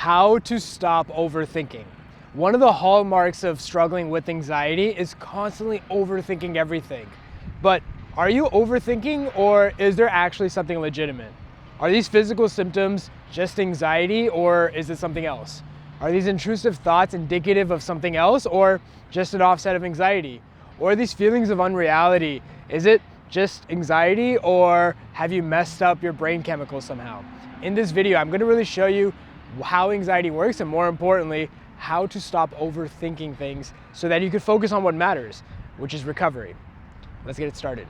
How to stop overthinking. One of the hallmarks of struggling with anxiety is constantly overthinking everything. But are you overthinking, or is there actually something legitimate? Are these physical symptoms just anxiety, or is it something else? Are these intrusive thoughts indicative of something else, or just an offset of anxiety? Or are these feelings of unreality, is it just anxiety, or have you messed up your brain chemicals somehow? In this video, I'm going to really show you how anxiety works, and more importantly, how to stop overthinking things so that you can focus on what matters, which is recovery. Let's get it started.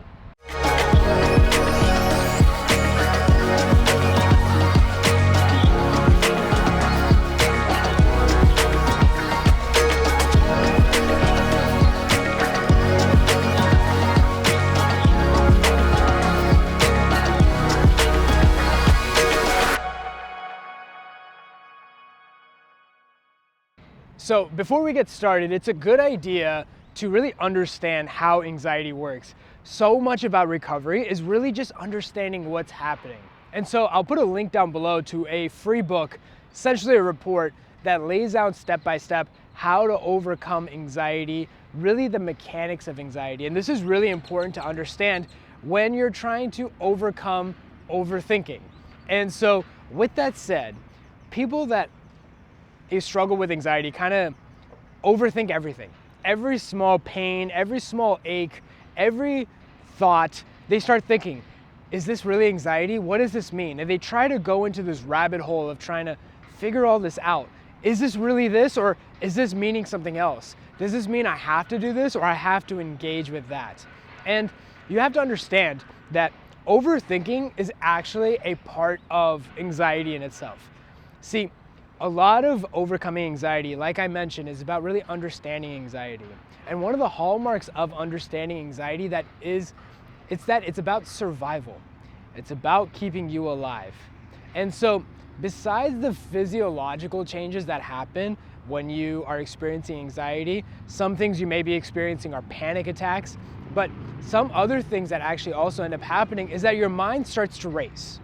So before we get started, it's a good idea to really understand how anxiety works. So much about recovery is really just understanding what's happening. And so I'll put a link down below to a free book, essentially a report that lays out step by step how to overcome anxiety, really the mechanics of anxiety. And this is really important to understand when you're trying to overcome overthinking. And so with that said, people that struggle with anxiety kind of overthink everything. Every small pain, every small ache, every thought, they start thinking, is this really anxiety? What does this mean? And they try to go into this rabbit hole of trying to figure all this out. Is this really this, or is this meaning something else? Does this mean I have to do this, or I have to engage with that? And you have to understand that overthinking is actually a part of anxiety in itself. See, a lot of overcoming anxiety, like I mentioned, is about really understanding anxiety. And one of the hallmarks of understanding anxiety it's about survival. It's about keeping you alive. And so besides the physiological changes that happen when you are experiencing anxiety, some things you may be experiencing are panic attacks, but some other things that actually also end up happening is that your mind starts to race.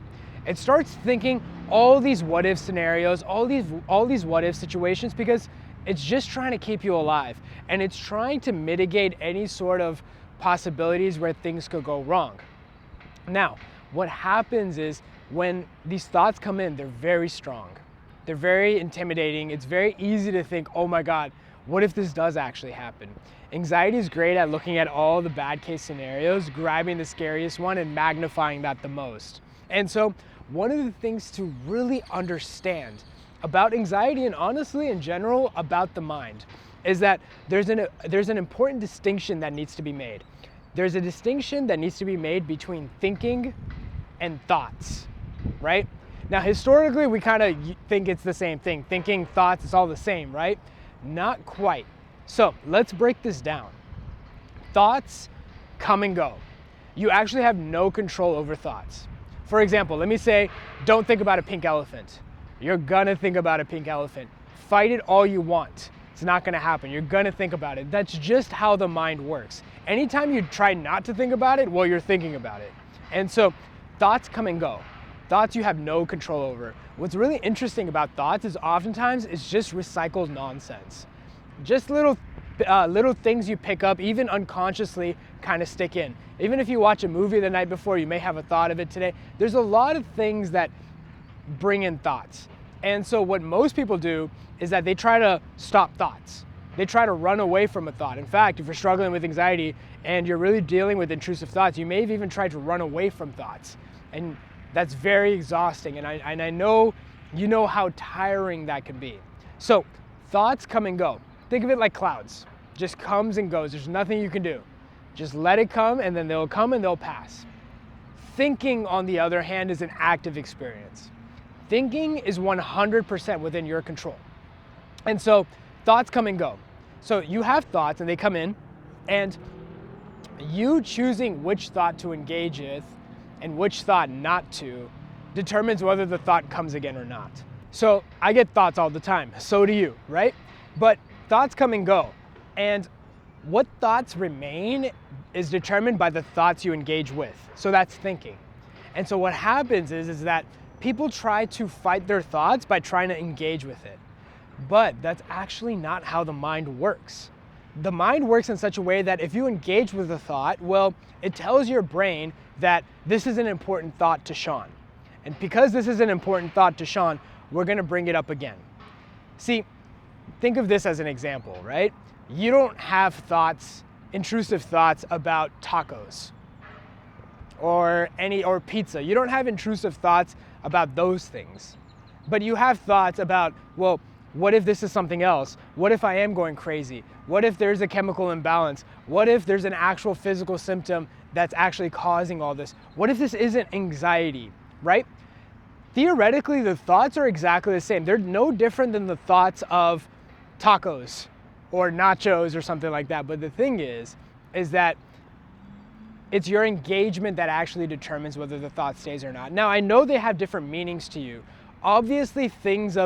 It starts thinking all these what if scenarios, all these what if situations, because it's just trying to keep you alive, and it's trying to mitigate any sort of possibilities where things could go wrong. Now, what happens is when these thoughts come in, they're very strong. They're very intimidating. It's very easy to think, oh my God, what if this does actually happen? Anxiety is great at looking at all the bad case scenarios, grabbing the scariest one and magnifying that the most. And so one of the things to really understand about anxiety, and honestly in general about the mind, is that there's an important distinction that needs to be made. There's a distinction that needs to be made between thinking and thoughts, right? Now historically we kind of think it's the same thing. Thinking, thoughts, it's all the same, right? Not quite. So let's break this down. Thoughts come and go. You actually have no control over thoughts. For example, let me say, don't think about a pink elephant. You're gonna think about a pink elephant. Fight it all you want. It's not gonna happen. You're gonna think about it. That's just how the mind works. Anytime you try not to think about it, well, you're thinking about it. And so thoughts come and go. Thoughts you have no control over. What's really interesting about thoughts is oftentimes it's just recycled nonsense. Just little things you pick up, even unconsciously, kind of stick in. Even if you watch a movie the night before, you may have a thought of it today. There's a lot of things that bring in thoughts. And so what most people do is that they try to stop thoughts. They try to run away from a thought. In fact, if you're struggling with anxiety and you're really dealing with intrusive thoughts, you may have even tried to run away from thoughts. And that's very exhausting. And I know you know how tiring that can be. So thoughts come and go. Think of it like clouds. Just comes and goes. There's nothing you can do. Just let it come, and then they'll come and they'll pass. Thinking, on the other hand, is an active experience. Thinking is 100% within your control. And so thoughts come and go. So you have thoughts and they come in, and you choosing which thought to engage with and which thought not to determines whether the thought comes again or not. So I get thoughts all the time. So do you, right? But thoughts come and go. And what thoughts remain is determined by the thoughts you engage with. So that's thinking. And so what happens is that people try to fight their thoughts by trying to engage with it. But that's actually not how the mind works. The mind works in such a way that if you engage with a thought, well, it tells your brain that this is an important thought to Shaan. And because this is an important thought to Shaan, we're gonna bring it up again. See, think of this as an example, right? You don't have thoughts, intrusive thoughts about tacos or pizza. You don't have intrusive thoughts about those things. But you have thoughts about, well, what if this is something else? What if I am going crazy? What if there's a chemical imbalance? What if there's an actual physical symptom that's actually causing all this? What if this isn't anxiety, right? Theoretically, the thoughts are exactly the same. They're no different than the thoughts of tacos or nachos or something like that. But the thing is that it's your engagement that actually determines whether the thought stays or not. Now, I know they have different meanings to you. Obviously, things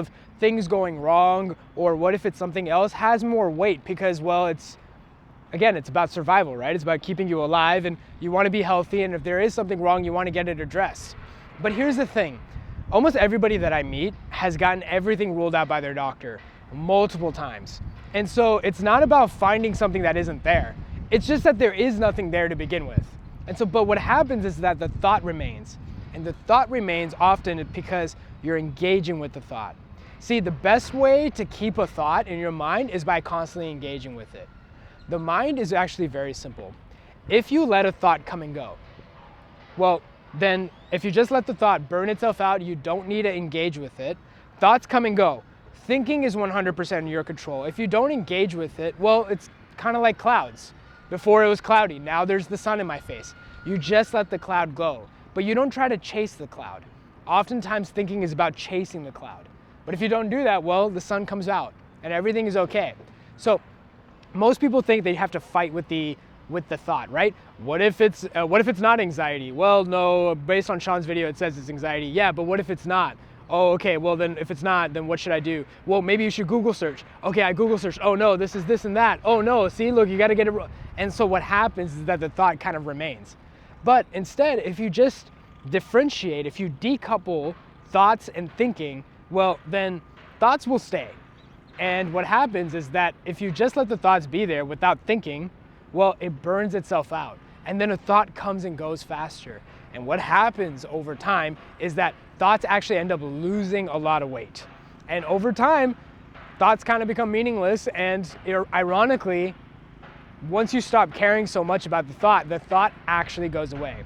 going wrong or what if it's something else has more weight because, well, it's about survival, right? It's about keeping you alive and you want to be healthy, and if there is something wrong, you want to get it addressed. But here's the thing. Almost everybody that I meet has gotten everything ruled out by their doctor multiple times. And so it's not about finding something that isn't there. It's just that there is nothing there to begin with. And so, but what happens is that the thought remains. And the thought remains often because you're engaging with the thought. See, the best way to keep a thought in your mind is by constantly engaging with it. The mind is actually very simple. If you let a thought come and go, well, then if you just let the thought burn itself out, you don't need to engage with it. Thoughts come and go. Thinking is 100% in your control. If you don't engage with it, well, it's kind of like clouds. Before it was cloudy, now there's the sun in my face. You just let the cloud go, but you don't try to chase the cloud. Oftentimes thinking is about chasing the cloud. But if you don't do that, well, the sun comes out and everything is okay. So most people think they have to fight with the thought, right? What if it's not anxiety? Well, no, based on Shaan's video, it says it's anxiety. Yeah, but what if it's not? Oh, okay, well then if it's not, then what should I do? Well, maybe you should Google search. Okay, I Google search. Oh no, this is this and that. Oh no, see, look, you gotta get it. And so what happens is that the thought kind of remains. But instead, if you just differentiate, if you decouple thoughts and thinking, well, then thoughts will stay. And what happens is that if you just let the thoughts be there without thinking, well, it burns itself out. And then a thought comes and goes faster. And what happens over time is that thoughts actually end up losing a lot of weight. And over time, thoughts kind of become meaningless. And ironically, once you stop caring so much about the thought actually goes away.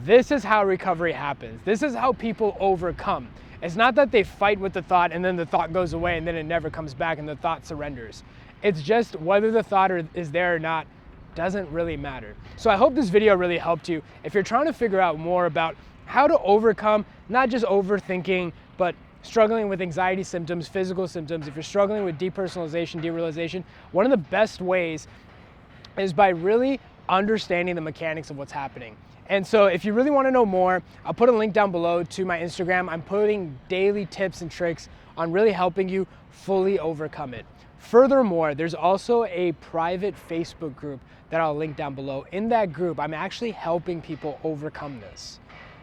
This is how recovery happens. This is how people overcome. It's not that they fight with the thought and then the thought goes away and then it never comes back and the thought surrenders. It's just whether the thought is there or not doesn't really matter. So I hope this video really helped you. If you're trying to figure out more about how to overcome, not just overthinking, but struggling with anxiety symptoms, physical symptoms, if you're struggling with depersonalization, derealization, one of the best ways is by really understanding the mechanics of what's happening. And so if you really want to know more, I'll put a link down below to my Instagram. I'm putting daily tips and tricks on really helping you fully overcome it. Furthermore, there's also a private Facebook group that I'll link down below. In that group, I'm actually helping people overcome this.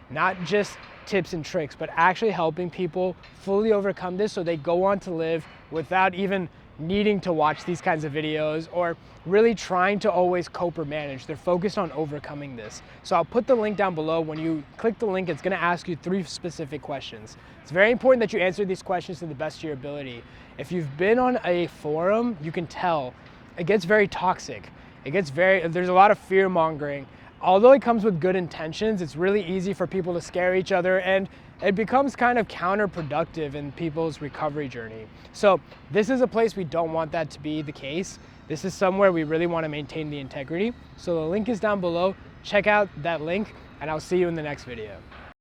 Not just tips and tricks, but actually helping people fully overcome this so they go on to live without even needing to watch these kinds of videos or really trying to always cope or manage. They're focused on overcoming this. So I'll put the link down below. When you click the link, it's gonna ask you 3 specific questions. It's very important that you answer these questions to the best of your ability. If you've been on a forum, you can tell it gets very toxic. There's a lot of fear mongering. Although it comes with good intentions, it's really easy for people to scare each other, and it becomes kind of counterproductive in people's recovery journey. So this is a place we don't want that to be the case. This is somewhere we really want to maintain the integrity. So the link is down below. Check out that link, and I'll see you in the next video.